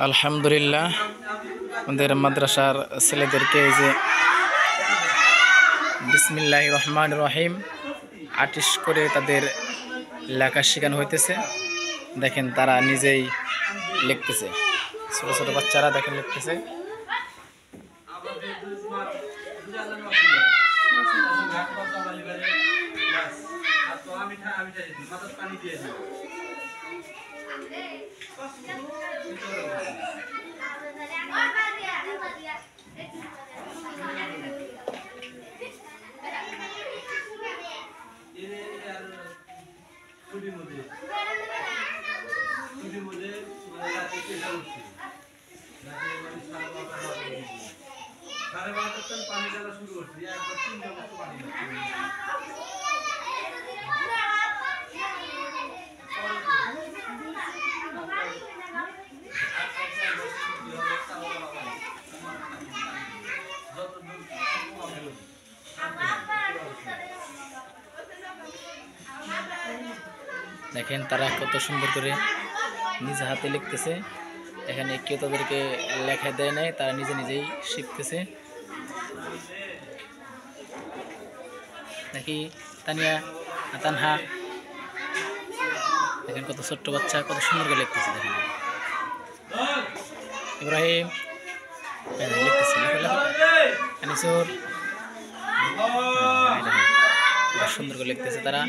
আলহামদুলিল্লাহ আমাদের মাদ্রাসার ছেলেদেরকে এই যে বিসমিল্লাহির রহমানির রহিম আর্টিস্ট করে তাদের লেখা শেখানো হইতেছে। দেখেন তারা নিজেই লিখতেছে, ছোট ছোট বাচ্চারা দেখেন লিখতেছে। দেখেন তারা কত সুন্দর করে নিজ হাতে লিখতেছে। এখানে কেউ তাদেরকে লেখা দেয় নাই, তারা নিজে নিজেই শিখতেছে। নাকি তানিয়া তানহা দেখেন কত ছোট্ট বাচ্চা কত সুন্দর করে লিখতেছে। দেখেন ইব্রাহিম লিখতেছে, আনিসুর সুন্দর করে লিখতেছে তারা।